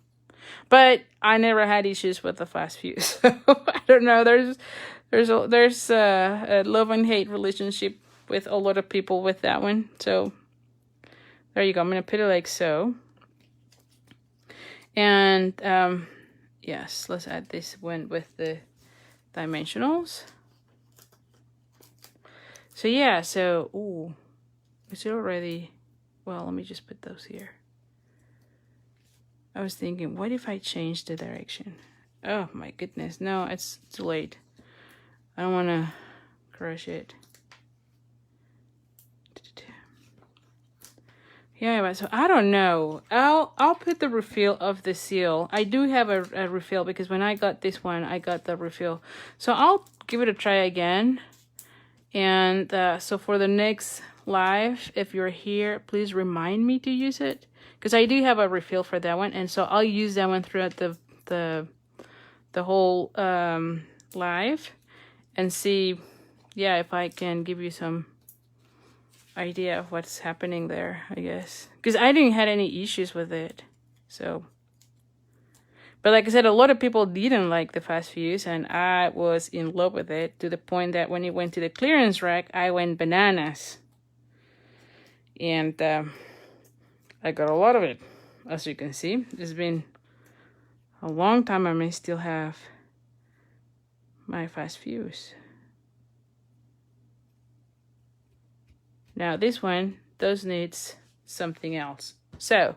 but I never had issues with the fast fuse. So I don't know. There's a love and hate relationship with a lot of people with that one. So there you go. I'm gonna put it like so, and yes, let's add this one with the dimensionals. So yeah, so ooh. Is it already? Well, let me just put those here. I was thinking, what if I change the direction? Oh my goodness. No, it's too late. I don't want to crush it. Yeah, so I don't know. I'll put the refill of the seal. I do have a refill because when I got this one, I got the refill. So I'll give it a try again. And so for the next live, if you're here, please remind me to use it, because I do have a refill for that one, and so I'll use that one throughout the whole live and see, yeah, if I can give you some idea of what's happening there, I guess, because I didn't have any issues with it. So, but like I said, a lot of people didn't like the fast fuse, and I was in love with it to the point that when it went to the clearance rack, I went bananas. And I got a lot of it, as you can see. It's been a long time. I may still have my fast fuse. Now this one does need something else. So,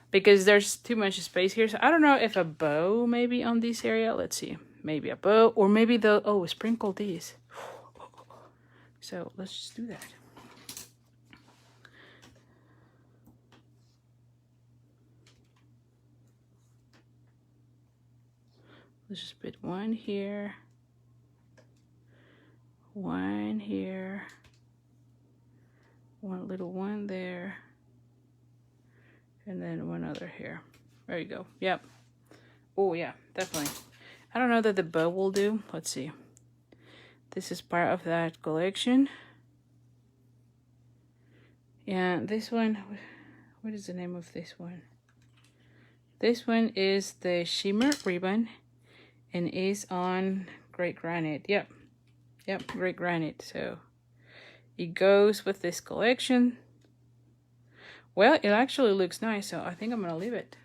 because there's too much space here, so I don't know if a bow maybe on this area. Let's see, maybe a bow, or maybe sprinkle these. So let's just do that. Let's just put one here, one here, one little one there, and then one other here. There you go. Yep. Oh yeah, definitely. I don't know that the bow will do. Let's see. This is part of that collection. And this one, what is the name of this one? This one is the Shimmer Ribbon, and is on Great Granite. Yep, Great Granite. So it goes with this collection. Well, it actually looks nice, so I think I'm gonna leave it.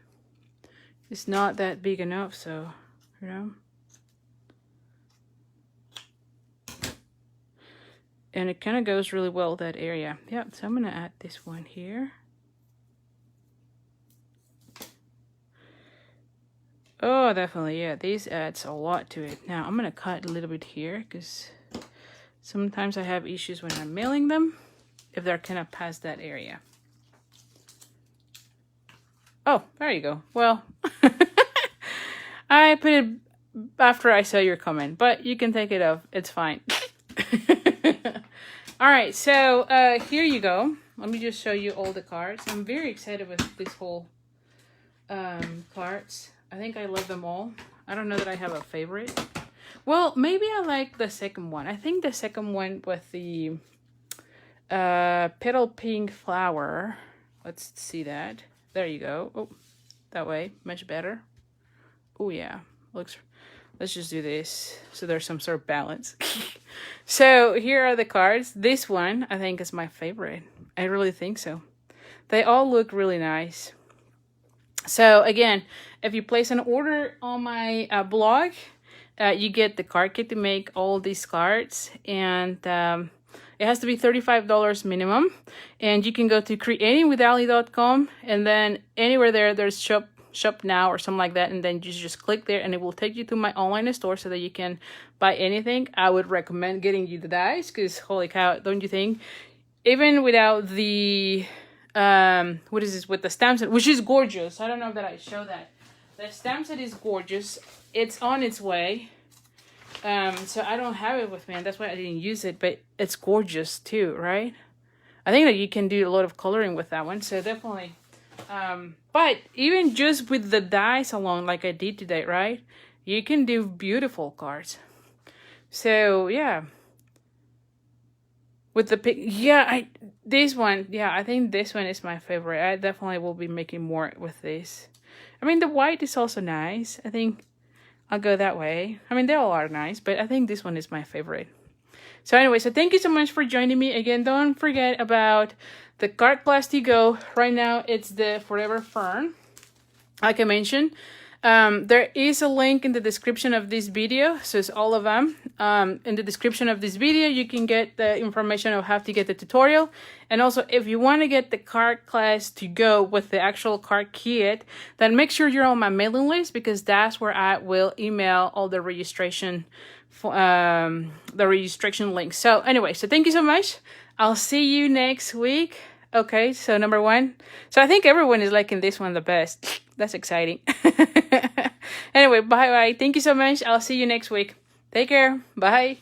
It's not that big enough, so, you know. And it kind of goes really well that area. Yep, so I'm gonna add this one here. Oh, definitely, yeah, this adds a lot to it. Now, I'm gonna cut a little bit here, because sometimes I have issues when I'm mailing them, if they're kind of past that area. Oh, there you go. Well, I put it after I saw your comment, but you can take it off. It's fine. All right, so here you go. Let me just show you all the cards. I'm very excited with this whole cards. I think I love them all. I don't know that I have a favorite. Well, maybe I like the second one. I think the second one with the petal pink flower. Let's see that. There you go. Oh, that way, much better. Oh yeah, looks. Let's just do this so there's some sort of balance. So here are the cards. This one I think is my favorite. I really think so. They all look really nice. So again, if you place an order on my blog, you get the card kit to make all these cards, and it has to be $35 minimum. And you can go to creatingwithali.com, and then anywhere there's shop shop now or something like that, and then you just click there and it will take you to my online store so that you can buy anything. I would recommend getting you the dies because holy cow, don't you think? Even without the what is this, with the stamp set, which is gorgeous. I don't know that I show that. The stamp set is gorgeous. It's on its way. So I don't have it with me, and that's why I didn't use it, but it's gorgeous too, right? I think that you can do a lot of coloring with that one, so definitely. But even just with the dies alone, like I did today, right? You can do beautiful cards. So yeah. With the pic, yeah, this one, yeah, I think this one is my favorite. I definitely will be making more with this. I mean, the white is also nice. I think I'll go that way. I mean, they all are nice, but I think this one is my favorite. So anyway, so thank you so much for joining me. Again, don't forget about the card class to go. Right now, it's the Forever Fern. Like I mentioned, there is a link in the description of this video. So it's all of them. In the description of this video, you can get the information of how to get the tutorial. And also, if you want to get the card class to go with the actual card kit, then make sure you're on my mailing list because that's where I will email all the registration links. So anyway, so thank you so much. I'll see you next week. Okay, so number 1. So I think everyone is liking this one the best. That's exciting. Anyway, bye. Thank you so much. I'll see you next week. Take care. Bye.